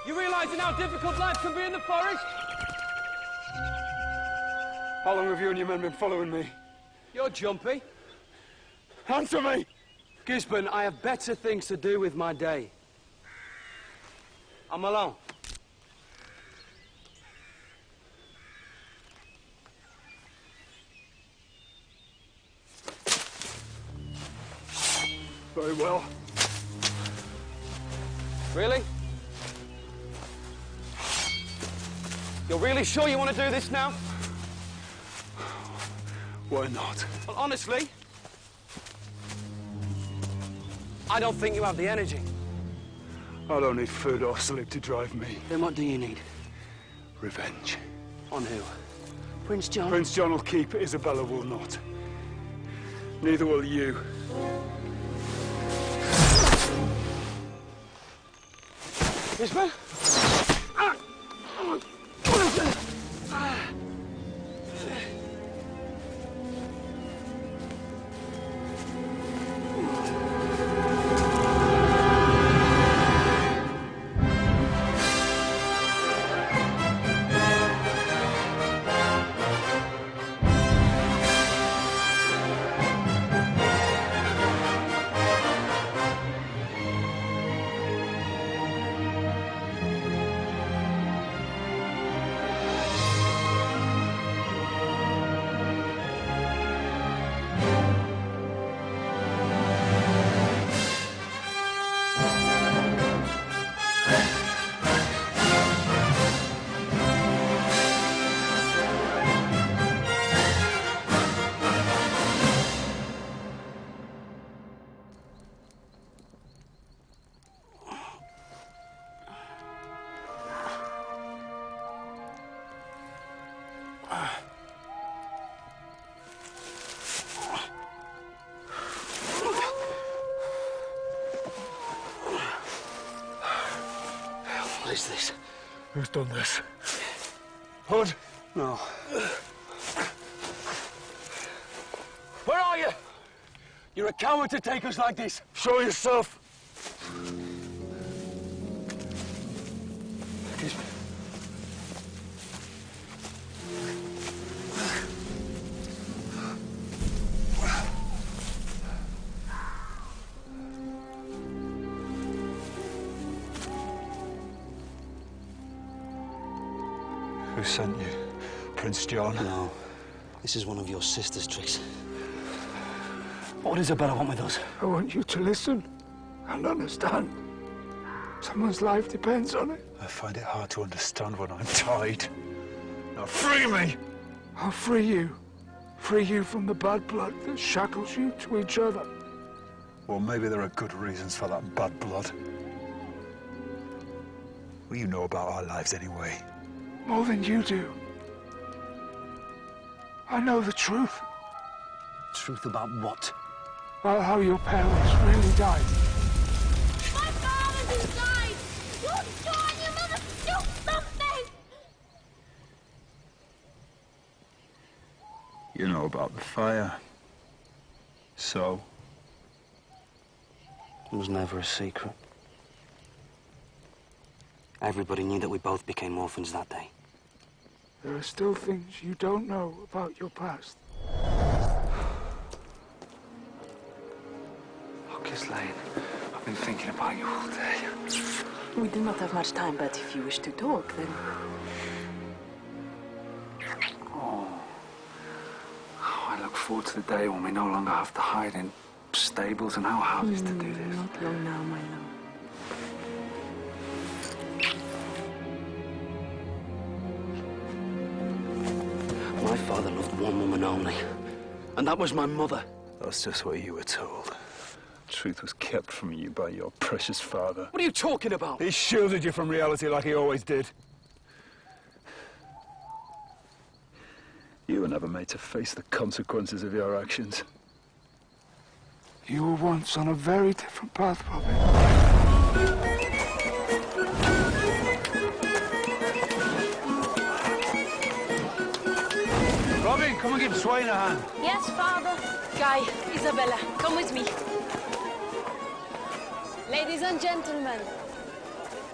You realising how difficult life can be in the forest? How long have you and your men been following me? You're jumpy. Answer me! Gisborne, I have better things to do with my day. I'm alone. Very well. Really? You're really sure you want to do this now? Why not? Well, honestly, I don't think you have the energy. I don't need food or sleep to drive me. Then what do you need? Revenge. On who? Prince John? Prince John will keep, Isabella will not. Neither will you. Gisborne? What is this? Who's done this? Hood? No. Where are you? You're a coward to take us like this. Show yourself! Gisborne. Who sent you? Prince John? No. This is one of your sister's tricks. What does Isabella want with us? I want you to listen and understand. Someone's life depends on it. I find it hard to understand when I'm tied. Now free me! I'll free you. Free you from the bad blood that shackles you to each other. Well, maybe there are good reasons for that bad blood. Well, you know about our lives anyway. More than you do. I know the truth. Truth about what? About how your parents really died. My father just died! You John, you mother, do something! You know about the fire. So? It was never a secret. Everybody knew that we both became orphans that day. There are still things you don't know about your past. Look, Ghislaine, I've been thinking about you all day. We do not have much time, but if you wish to talk, then... Oh, I look forward to the day when we no longer have to hide in stables and outhouses to do this. Not long now, my love. My father loved one woman only, and that was my mother. That's just what you were told. Truth was kept from you by your precious father. What are you talking about? He shielded you from reality like he always did. You were never made to face the consequences of your actions. You were once on a very different path, Robin. Robin, come and give Swain a hand. Yes, father. Guy, Isabella, come with me. Ladies and gentlemen,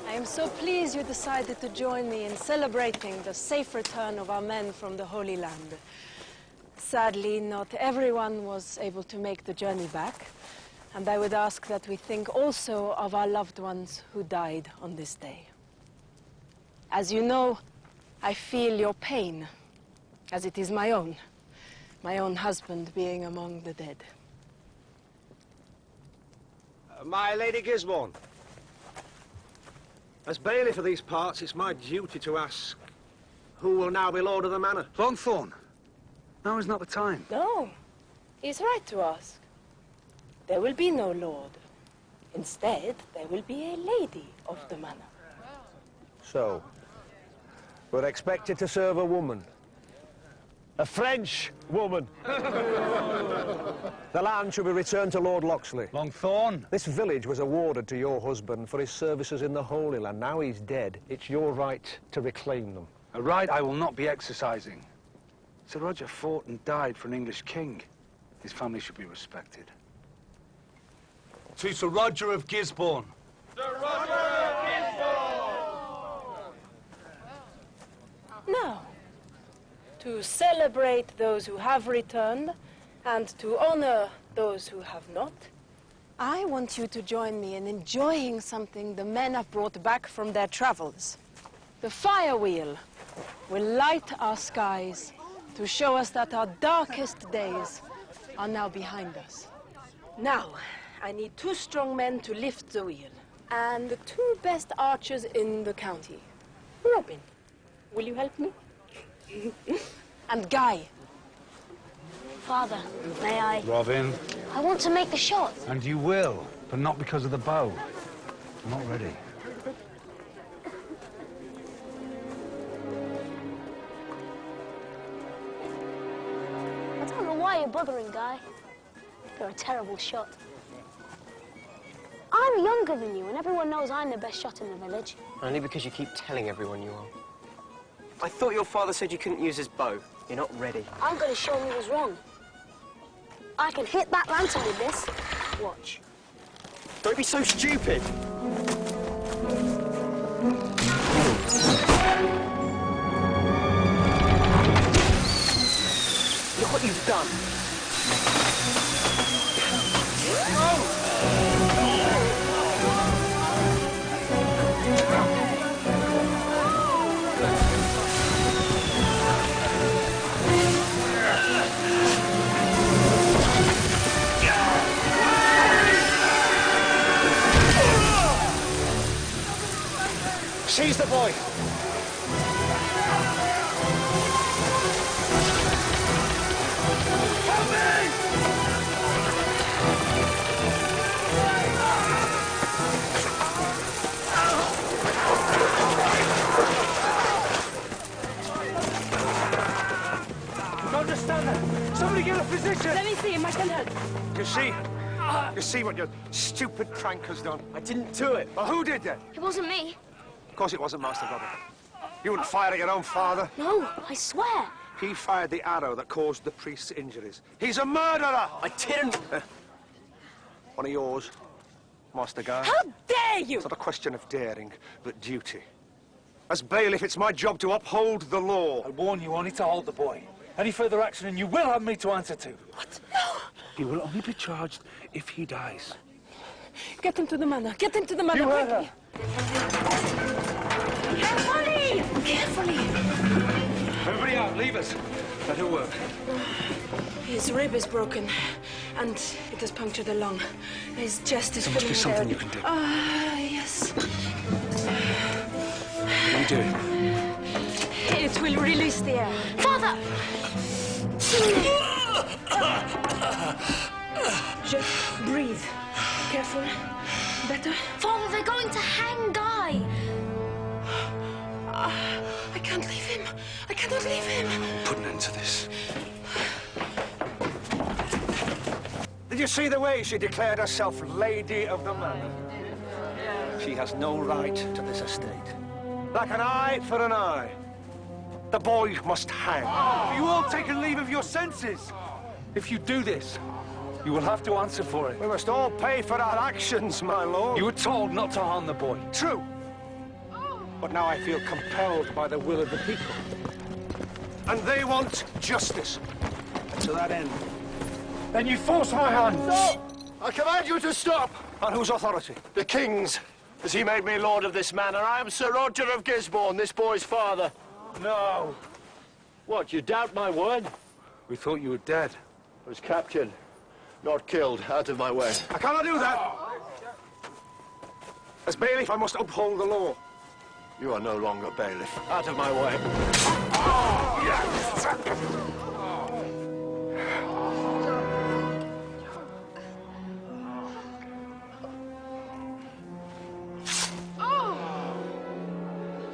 I am so pleased you decided to join me in celebrating the safe return of our men from the Holy Land. Sadly, not everyone was able to make the journey back, and I would ask that we think also of our loved ones who died on this day. As you know, I feel your pain, as it is my own husband being among the dead. My Lady Gisborne, as bailiff of these parts, it's my duty to ask who will now be Lord of the Manor. Longthorn, now is not the time. No, he's right to ask. There will be no lord. Instead, there will be a lady of the manor. So, we're expected to serve a woman. A French woman. The land should be returned to Lord Loxley. Longthorn. This village was awarded to your husband for his services in the Holy Land. Now he's dead. It's your right to reclaim them. A right I will not be exercising. Sir Roger fought and died for an English king. His family should be respected. To Sir Roger of Gisborne. Sir Roger of Gisborne! Now, to celebrate those who have returned and to honor those who have not, I want you to join me in enjoying something the men have brought back from their travels. The fire wheel will light our skies to show us that our darkest days are now behind us. Now, I need 2 strong men to lift the wheel, and the 2 best archers in the county. Robin, will you help me? And Guy. Father, may I? Robin. I want to make the shot. And you will, but not because of the bow. I'm not ready. I don't know why you're bothering, Guy. You're a terrible shot. I'm younger than you, and everyone knows I'm the best shot in the village. Only because you keep telling everyone you are. I thought your father said you couldn't use his bow. You're not ready. I'm going to show him he was wrong. I can hit that lantern with this. Watch. Don't be so stupid. Look what you've done. Seize the boy! Help me! I don't understand that. Somebody get a physician! Let me see him, I can help. You see what your stupid prank has done? I didn't do it. Well, who did then? It wasn't me. Of course it wasn't, Master Robin. You wouldn't fire at your own father. No, I swear. He fired the arrow that caused the priest's injuries. He's a murderer! I didn't. One of yours, Master Guy. How dare you! It's not a question of daring, but duty. As bailiff, it's my job to uphold the law. I warn you only to hold the boy. Any further action and you will have me to answer to. What? No! He will only be charged if he dies. Get him to the manor. Get him to the manor. You heard quickly. Carefully! Carefully! Everybody out, leave us. That'll work. His rib is broken, and it has punctured a lung. His chest is There must filling be something with you can do. yes. What are you doing? It will release the air. Father! Just breathe. Careful. Better? Father, they're going to hang Guy. I can't leave him. I cannot leave him. Put an end to this. Did you see the way she declared herself Lady of the Manor? She has no right to this estate. Like an eye for an eye. The boy must hang. Have you all taken leave of your senses? If you do this, you will have to answer for it. We must all pay for our actions, my lord. You were told not to harm the boy. True. But now I feel compelled by the will of the people. And they want justice. And to that end, then you force my hand. Stop! I command you to stop! On whose authority? The King's, as he made me lord of this manor. I am Sir Roger of Gisborne, this boy's father. No. What, you doubt my word? We thought you were dead. I was captured, not killed. Out of my way. I cannot do that. As bailiff, I must uphold the law. You are no longer bailiff. Out of my way.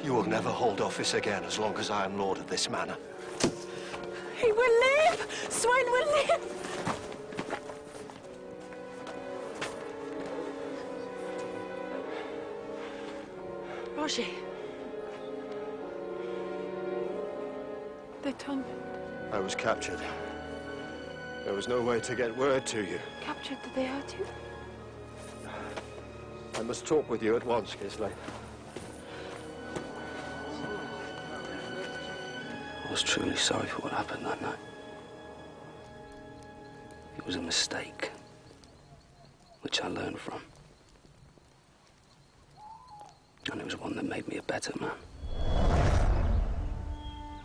You will never hold office again as long as I am lord of this manor. He will live! Swain will live! Roger. They told me. I was captured. There was no way to get word to you. Captured? Did they hurt you? I must talk with you at once, Ghislaine. I was truly sorry for what happened that night. It was a mistake, which I learned from. And it was one that made me a better man.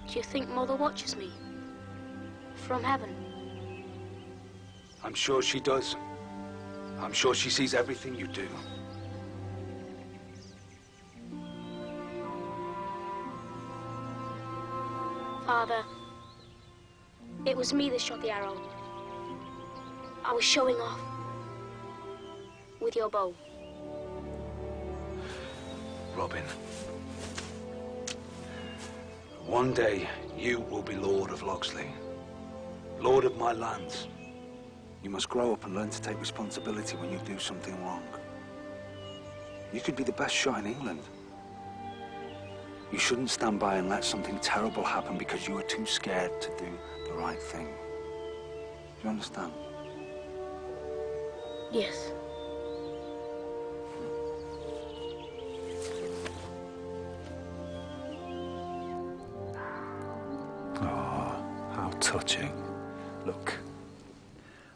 Do you think Mother watches me? From heaven? I'm sure she does. I'm sure she sees everything you do. Father, it was me that shot the arrow. I was showing off with your bow. Robin, one day you will be Lord of Locksley, Lord of my lands. You must grow up and learn to take responsibility when you do something wrong. You could be the best shot in England. You shouldn't stand by and let something terrible happen because you were too scared to do the right thing. Do you understand? Yes. How touching. Look,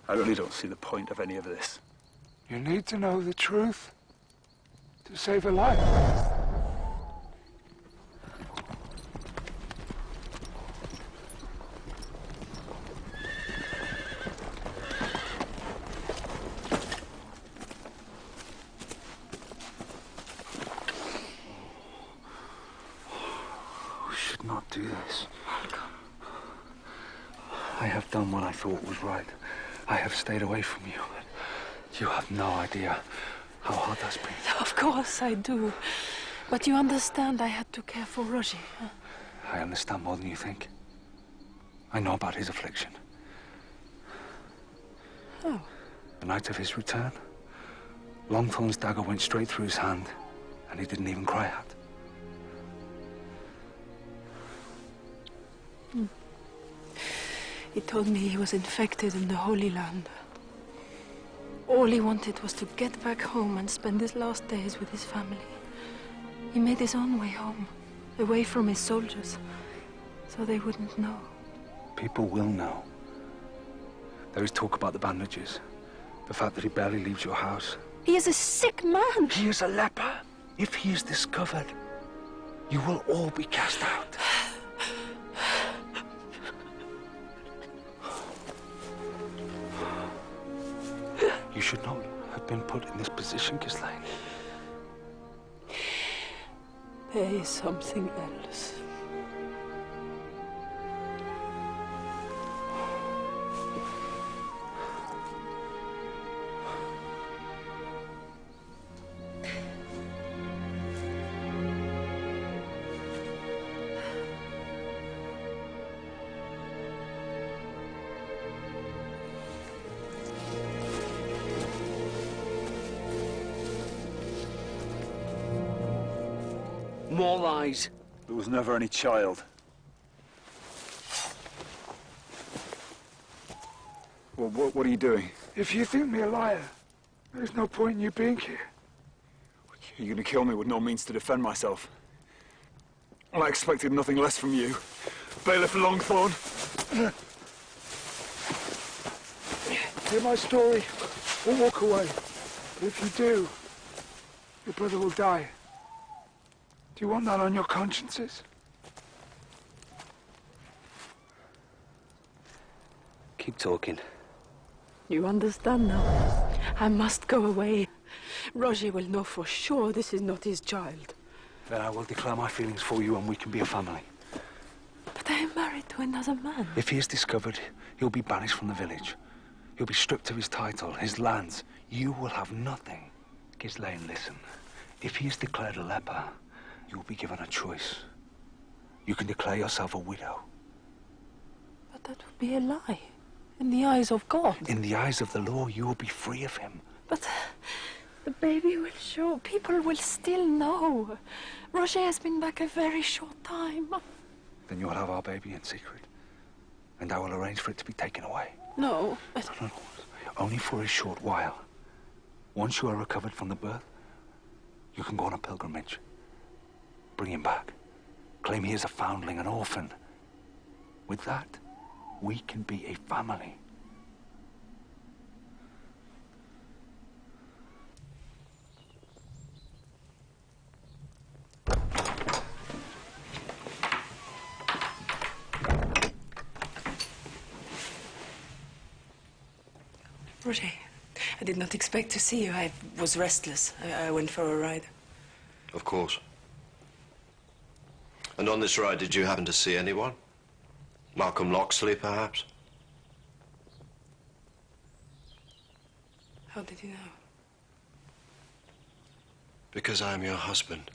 I really don't see the point of any of this. You need to know the truth to save a life. We should not do this. I have done what I thought was right. I have stayed away from you. You have no idea how hard that's been. Of course I do. But you understand I had to care for Roger. Huh? I understand more than you think. I know about his affliction. Oh. The night of his return, Longthorn's dagger went straight through his hand, and he didn't even cry out. He told me he was infected in the Holy Land. All he wanted was to get back home and spend his last days with his family. He made his own way home, away from his soldiers, so they wouldn't know. People will know. There is talk about the bandages, the fact that he barely leaves your house. He is a sick man. He is a leper. If he is discovered, you will all be cast out. You should not have been put in this position, Ghislaine. There is something else. More lies. There was never any child. Well, what are you doing? If you think me a liar, there's no point in you being here. You're gonna kill me with no means to defend myself. I expected nothing less from you, Bailiff Longthorn. Hear my story, or walk away. But if you do, your brother will die. Do you want that on your consciences? Keep talking. You understand now? I must go away. Roger will know for sure this is not his child. Then I will declare my feelings for you and we can be a family. But I am married to another man. If he is discovered, he'll be banished from the village. He'll be stripped of his title, his lands. You will have nothing. Ghislaine, listen. If he is declared a leper, you will be given a choice. You can declare yourself a widow. But that would be a lie. In the eyes of God. In the eyes of the law, you will be free of him. But the baby will show. People will still know. Roger has been back a very short time. Then you'll have our baby in secret. And I will arrange for it to be taken away. No, but... No. Only for a short while. Once you are recovered from the birth, you can go on a pilgrimage. Bring him back. Claim he is a foundling, an orphan. With that, we can be a family. Roger, I did not expect to see you. I was restless. I went for a ride. Of course. And on this ride, did you happen to see anyone? Malcolm Loxley, perhaps? How did you know? Because I am your husband.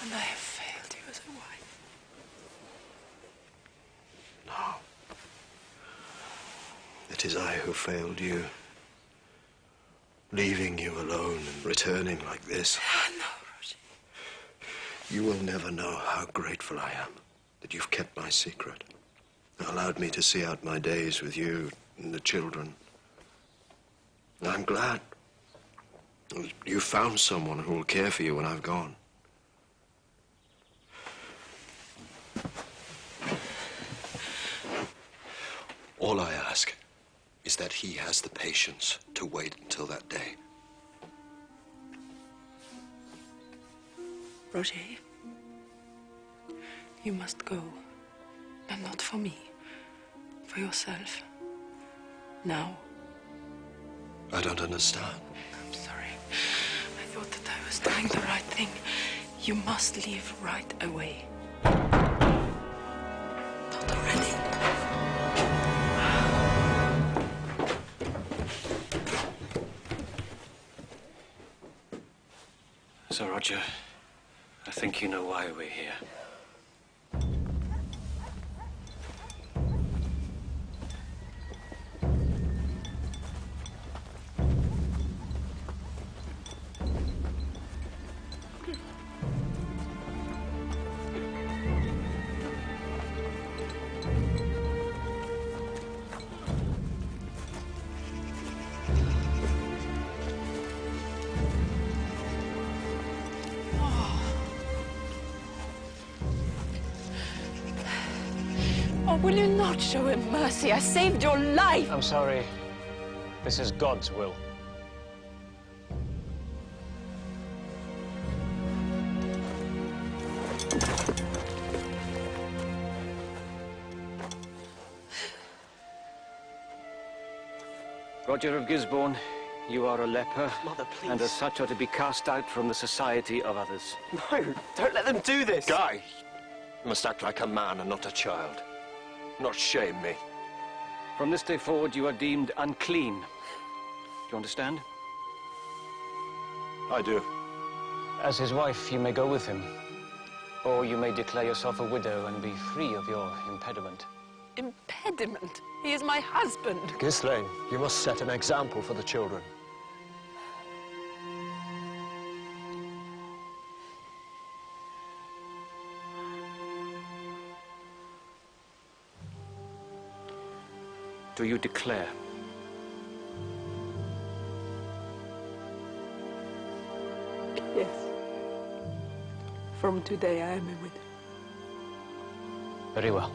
And I have failed you as a wife. No. It is I who failed you. Leaving you alone and returning like this. No, Roger. You will never know how grateful I am that you've kept my secret. Allowed me to see out my days with you and the children. And I'm glad you found someone who will care for you when I've gone. All I ask is that he has the patience to wait until that day. Roger, you must go. And not for me. For yourself. Now. I don't understand. I'm sorry. I thought that I was doing the right thing. You must leave right away. Not already. Sir Roger, I think you know why we're here. Oh, will you not show him mercy? I saved your life! I'm sorry. This is God's will. Roger of Gisborne, you are a leper. Mother, please. And as such are to be cast out from the society of others. No, don't let them do this. Guy, you must act like a man and not a child. Not shame me. From this day forward, you are deemed unclean. Do you understand? I do. As his wife, you may go with him. Or you may declare yourself a widow and be free of your impediment. Impediment? He is my husband. Ghislaine, you must set an example for the children. Do you declare? From today, I am a widow. Very well.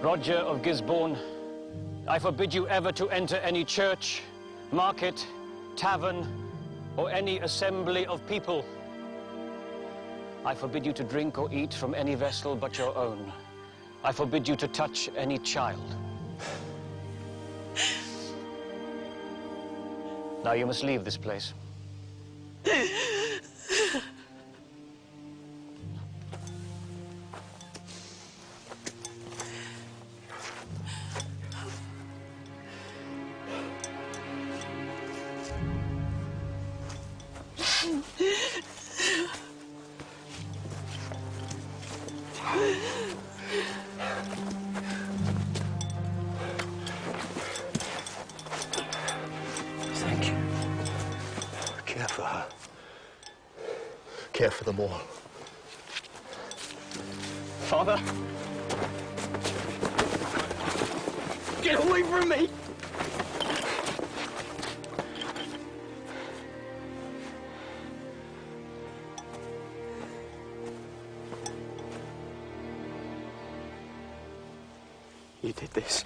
Roger of Gisborne, I forbid you ever to enter any church, market, tavern, or any assembly of people. I forbid you to drink or eat from any vessel but your own. I forbid you to touch any child. Now you must leave this place. Thank you. Care for her. Care for them all. Father? Get away from me! You did this.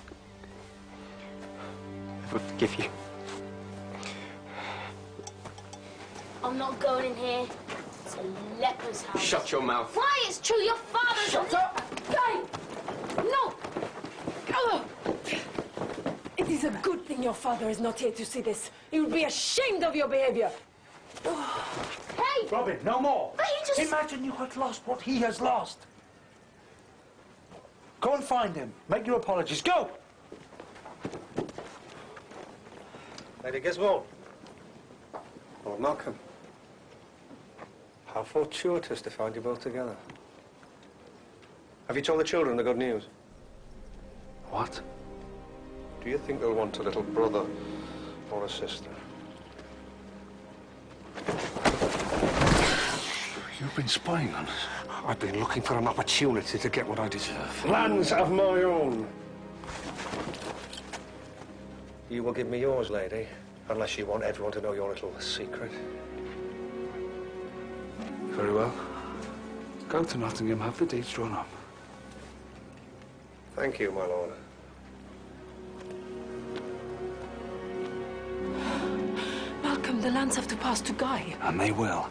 I will forgive you. I'm not going in here. It's a leper's house. Shut your mouth. Why? It's true. Your father's... Shut up! Guy! No! Oh. It is a good thing your father is not here to see this. He would be ashamed of your behavior. Hey! Robin, no more. But he just... Imagine you had lost what he has lost. Go and find him. Make your apologies. Go! Lady Gisborne. Lord Malcolm. How fortuitous to find you both together. Have you told the children the good news? What? Do you think they'll want a little brother or a sister? You've been spying on us. I've been looking for an opportunity to get what I deserve. Lands of my own. You will give me yours, lady, unless you want everyone to know your little secret. Very well. Go to Nottingham, have the deeds drawn up. Thank you, my lord. Malcolm, the lands have to pass to Guy. And they will.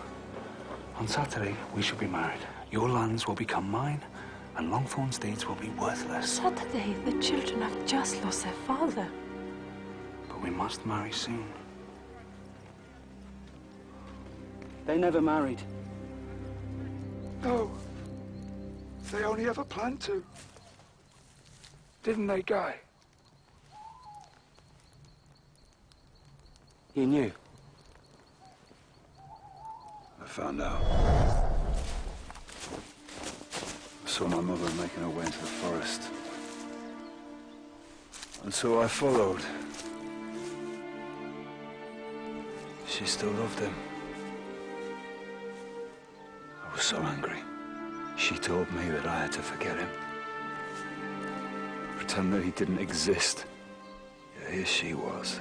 On Saturday, we shall be married. Your lands will become mine, and Longthorn's deeds will be worthless. Saturday, the children have just lost their father. But we must marry soon. They never married. No. They only ever planned to. Didn't they, Guy? You knew? I found out. I saw my mother making her way into the forest. And so I followed. She still loved him. I was so angry. She told me that I had to forget him. Pretend that he didn't exist. Yet here she was,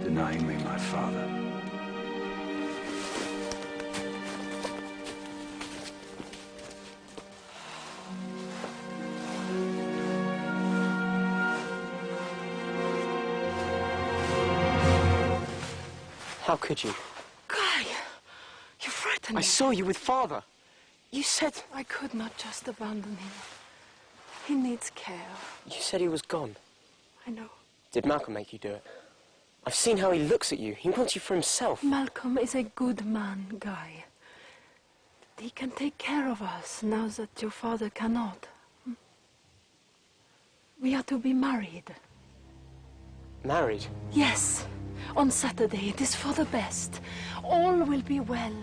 denying me my father. How could you? Guy, you frightened me. I saw you with Father. You said... I could not just abandon him. He needs care. You said he was gone. I know. Did Malcolm make you do it? I've seen how he looks at you. He wants you for himself. Malcolm is a good man, Guy. He can take care of us now that your father cannot. We are to be married. Married? Yes. On Saturday, it is for the best. All will be well.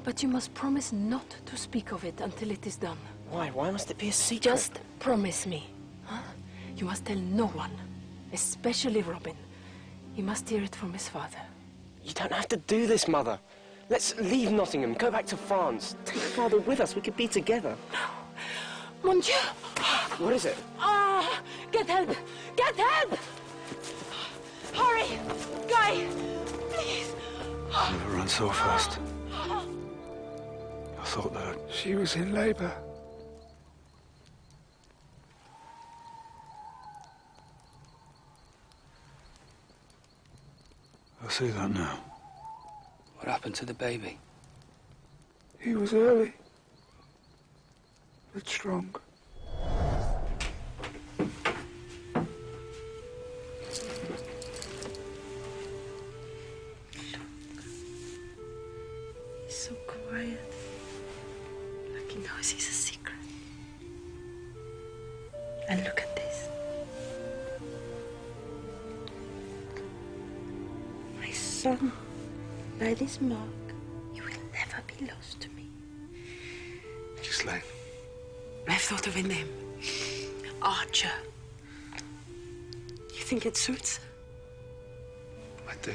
But you must promise not to speak of it until it is done. Why? Why must it be a secret? Just promise me. Huh? You must tell no one, especially Robin. He must hear it from his father. You don't have to do this, Mother. Let's leave Nottingham, go back to France. Take Father with us. We could be together. No. Mon Dieu! What is it? Ah! Get help! Get help! Hurry! Guy! Please! I never ran so fast. I thought that she was in labor. I see that now. What happened to the baby? He was early, but strong. He's so quiet. Like he knows he's a secret. And look at this. My son, by this mark, you will never be lost to me. Ghislaine. I've thought of a name. Archer. You think it suits? I do.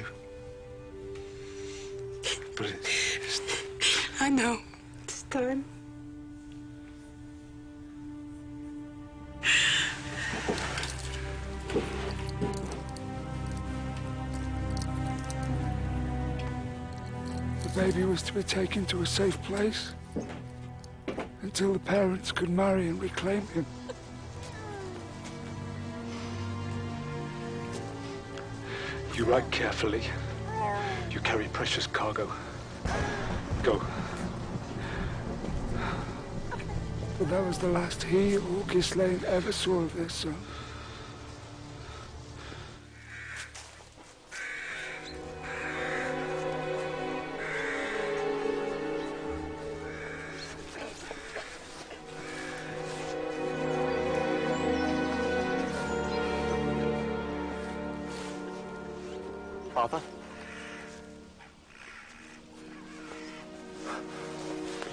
But it's... I know. It's time. The baby was to be taken to a safe place until the parents could marry and reclaim him. You ride carefully. You carry precious cargo. Go. But that was the last he or Ghislaine ever saw of their son. Father?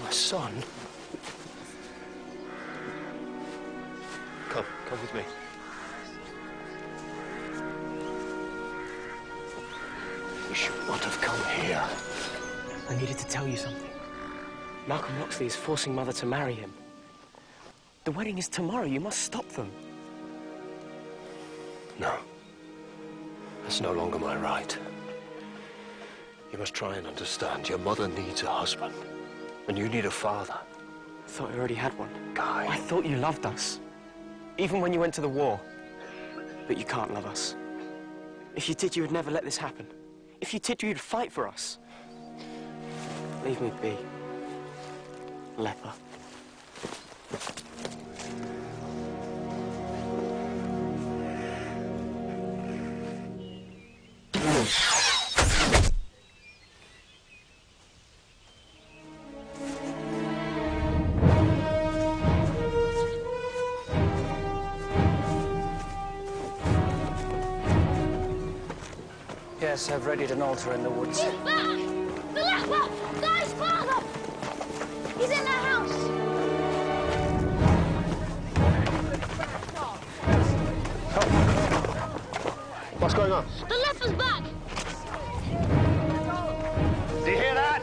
My son? Come with me. You should not have come here. I needed to tell you something. Malcolm Loxley is forcing Mother to marry him. The wedding is tomorrow. You must stop them. No. That's no longer my right. You must try and understand. Your mother needs a husband, and you need a father. I thought I already had one. Guy. I thought you loved us. Even when you went to the war. But you can't love us. If you did, you would never let this happen. If you did, you'd fight for us. Leave me be. Leper. Yes, I've readied an altar in the woods. He's back! The leper! Guy's father! He's in the house! What's going on? The leper's back! Do you hear that?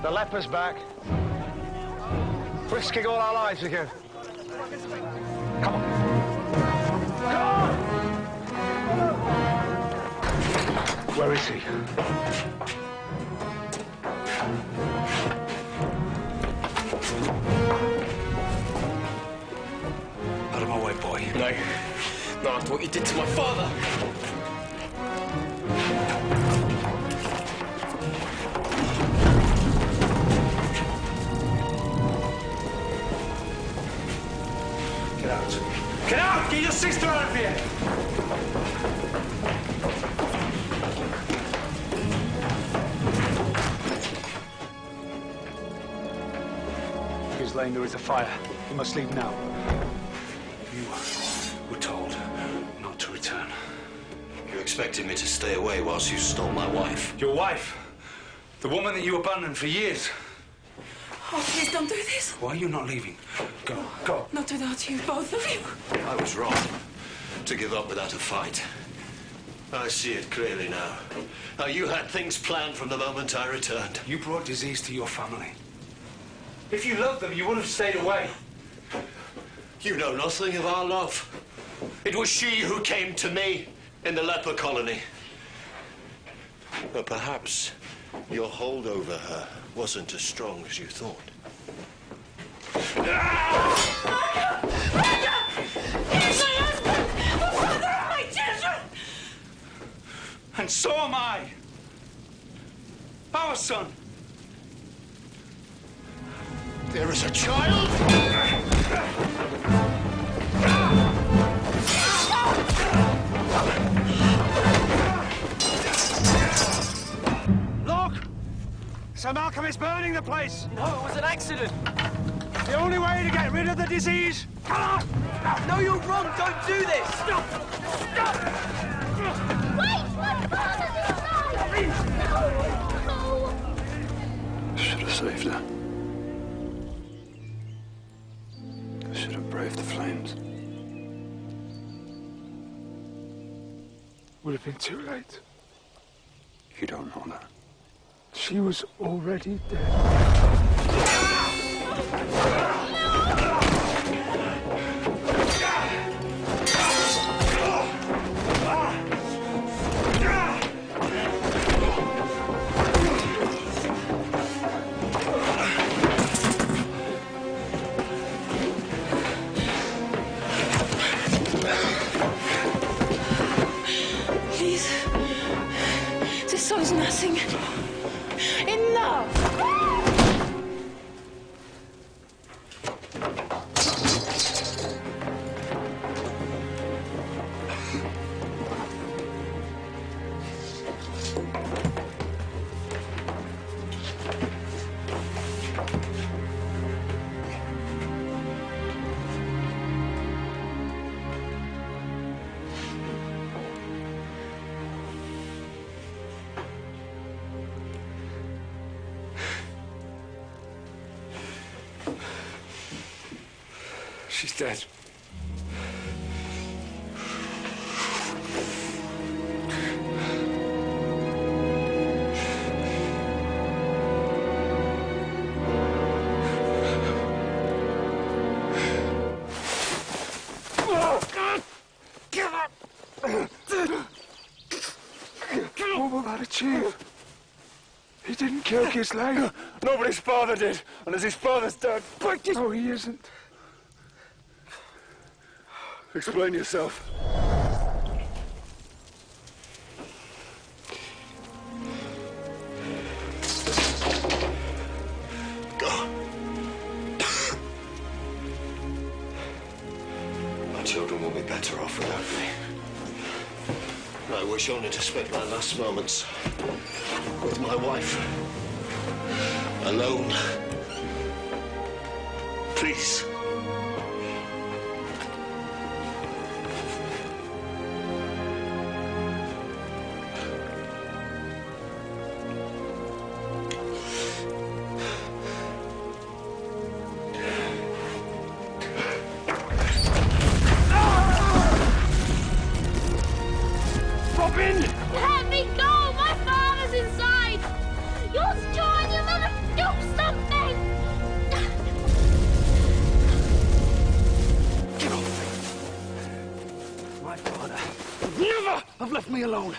The leper's back. Risking all our lives again. Come on. Where is he? Out of my way, boy. No. Not after what you did to my father. Get out. Get out! Get your sister out of here! Ghislaine, there is a fire. You must leave now. You were told not to return. You expected me to stay away whilst you stole my wife. Your wife? The woman that you abandoned for years? Oh, please don't do this. Why are you not leaving? Go, go. Not without you, both of you. I was wrong to give up without a fight. I see it clearly now. Now, you had things planned from the moment I returned. You brought disease to your family. If you loved them, you would have stayed away. You know nothing of our love. It was she who came to me in the leper colony. But perhaps your hold over her wasn't as strong as you thought. He's my husband! The father of my children! And so am I. Our son. There is a child? Look! Sir Malcolm is burning the place. No, it was an accident. The only way to get rid of the disease. Come on! No, you're wrong. Don't do this. Stop! Stop! Wait! My father's inside! No! Should have saved her. I should have braved the flames. Would have been too late. You don't know that. She was already dead. Please. This song's nothing. Enough! She's dead. What will that achieve? He didn't kill Ghislaine. Nobody's father did, and as his father's dead. No, he isn't. Explain yourself. My children will be better off without me. I wish only to spend my last moments with my wife. Alone. Please. Let me go! My father's inside! You're John! You mother! Do something! Get off me. My father would never have left me alone.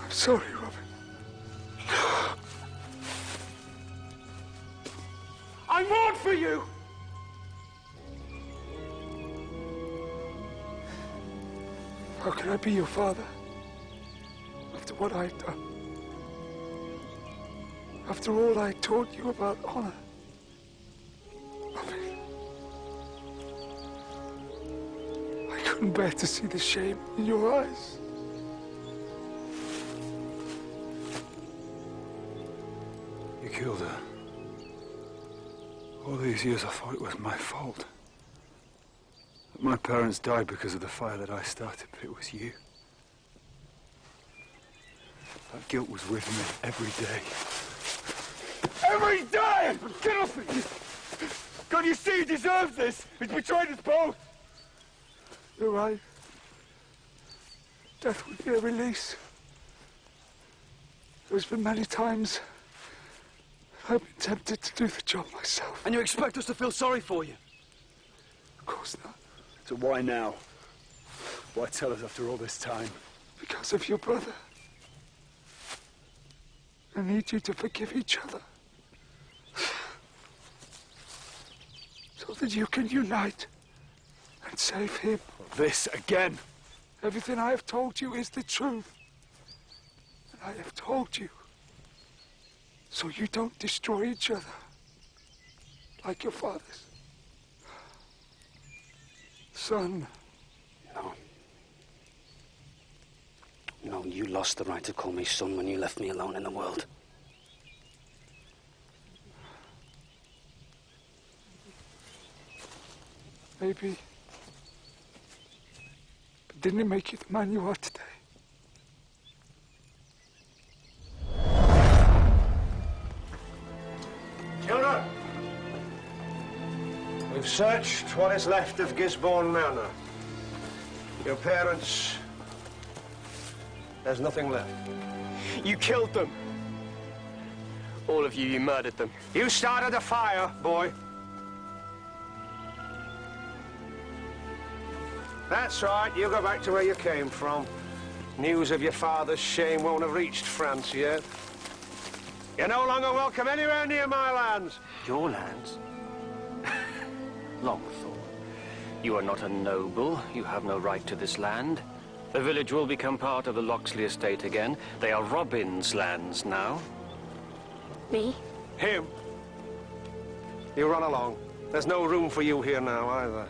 I'm sorry, Robin. I mourn for you. How can I be your father? After what I've done. After all I taught you about honor. Robin. I couldn't bear to see the shame in your eyes. You killed her. All these years I thought it was my fault. That my parents died because of the fire that I started, but it was you. That guilt was with me every day. Every day! Get off me! Can't you see he deserves this? He's betrayed us both. You're right. Death would be a release. There's been many times I've been tempted to do the job myself. And you expect us to feel sorry for you? Of course not. So why now? Why tell us after all this time? Because of your brother. I need you to forgive each other. So that you can unite and save him. This again? Everything I have told you is the truth. And I have told you so you don't destroy each other like your fathers. Son. No. No, you lost the right to call me son when you left me alone in the world. Maybe. But didn't it make you the man you are today? Children, we've searched what is left of Gisborne Manor. Your parents, there's nothing left. You killed them. All of you, you murdered them. You started a fire, boy. That's right, you go back to where you came from. News of your father's shame won't have reached France yet. You're no longer welcome anywhere near my lands. Your lands? Longthorn, you are not a noble. You have no right to this land. The village will become part of the Locksley estate again. They are Robin's lands now. Me? Him? You run along. There's no room for you here now, either.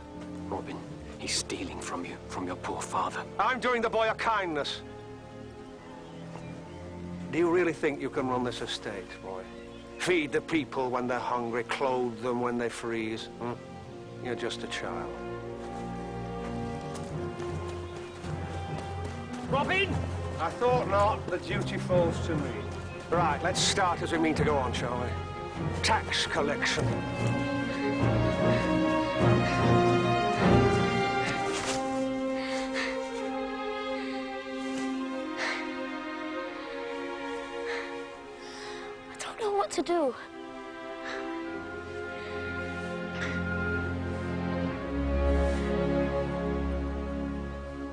Robin, he's stealing from you, from your poor father. I'm doing the boy a kindness. Do you really think you can run this estate, boy? Feed the people when they're hungry, clothe them when they freeze? You're just a child. Robin! I thought not. The duty falls to me. Right, let's start as we mean to go on, shall we? Tax collection. I don't know what to do.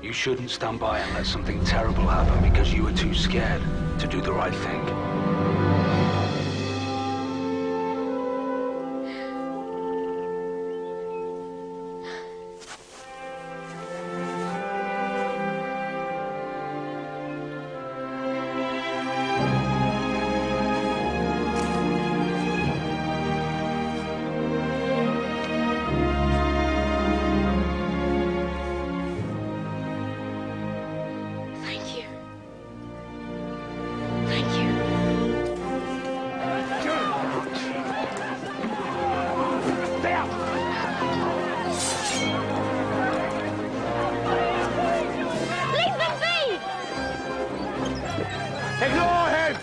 You shouldn't stand by and let something terrible happen because you were too scared to do the right thing. Ignore him!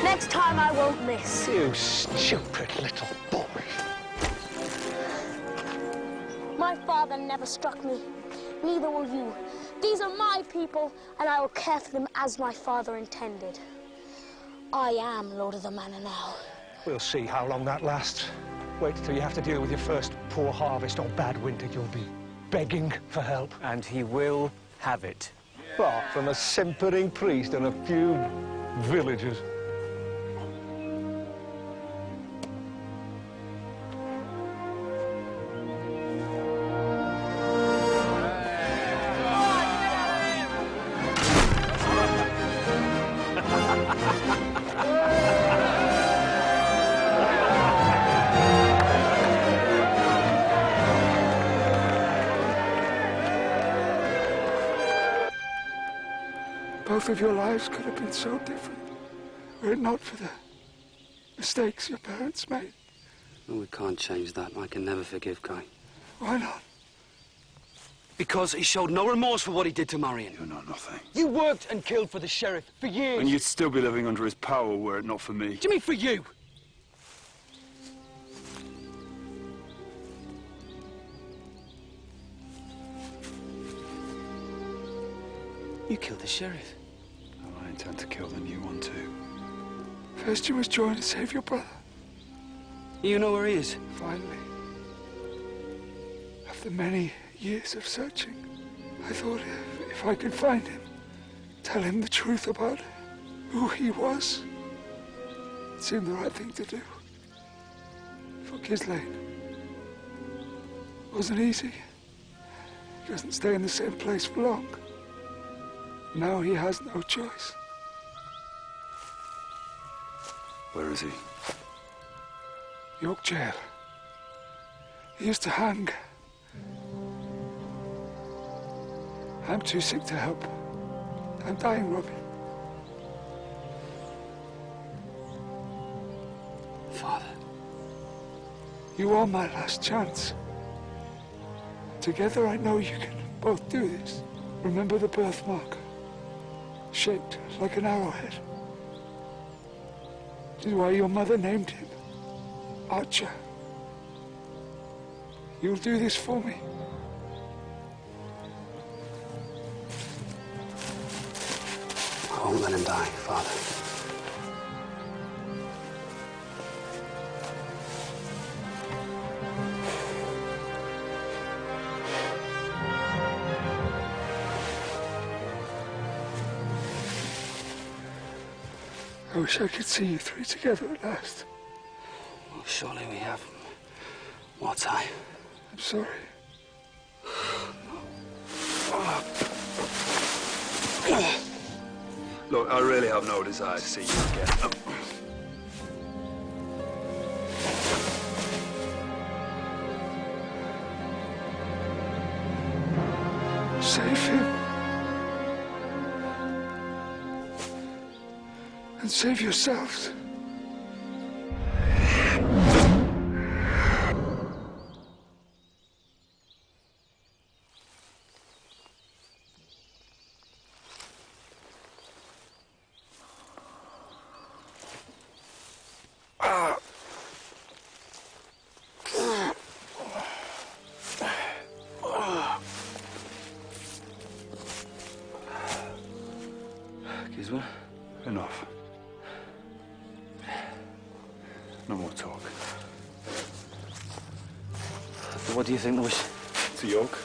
Next time I won't miss. You stupid little boy. My father never struck me. Neither will you. These are my people, and I will care for them as my father intended. I am Lord of the Manor now. We'll see how long that lasts. Wait till you have to deal with your first poor harvest or bad winter. You'll be begging for help. And he will have it. But from a simpering priest and a few villagers. Both of your lives could have been so different, were it not for the mistakes your parents made. We can't change that. I can never forgive Guy. Why not? Because he showed no remorse for what he did to Marion. You're not nothing. You worked and killed for the sheriff for years. And you'd still be living under his power were it not for me. What do you mean for you? You killed the sheriff. Well, I intend to kill the new one too. First you must join and save your brother. You know where he is? Finally. After many years of searching, I thought if I could find him, tell him the truth about who he was, it seemed the right thing to do. For Ghislaine. It wasn't easy. He doesn't stay in the same place for long. Now he has no choice. Where is he? York Jail. He used to hang. I'm too sick to help. I'm dying, Robin. Father. You are my last chance. Together I know you can both do this. Remember the birthmark? Shaped like an arrowhead. This is why your mother named him Archer. You'll do this for me. I won't let him die, Father. I wish I could see you three together at last. Well, surely we have more time. I'm sorry. Look, I really have no desire to see you again. Save him. And save yourselves. Gisborne? Enough. No more talk. What do you think, Lewis? To York?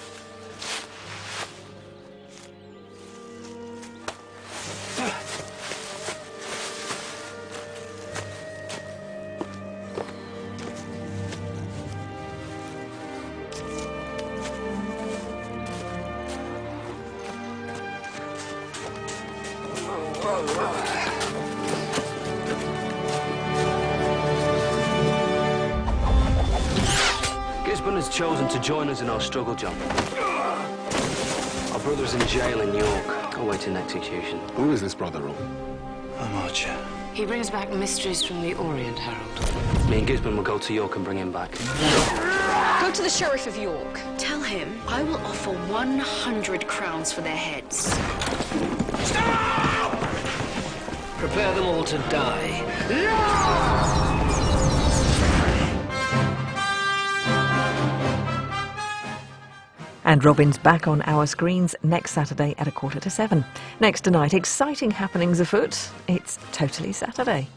Gisborne has chosen to join us in our struggle, John. Our brother's in jail in York, awaiting execution. Who is this brother, Rob? I'm Archer. He brings back mysteries from the Orient, Harold. Me and Gisborne will go to York and bring him back. Go to the Sheriff of York. Tell him I will offer 100 crowns for their heads. Stop! Prepare them all to die. And Robin's back on our screens next Saturday at 6:45. Next tonight, exciting happenings afoot. It's Totally Saturday.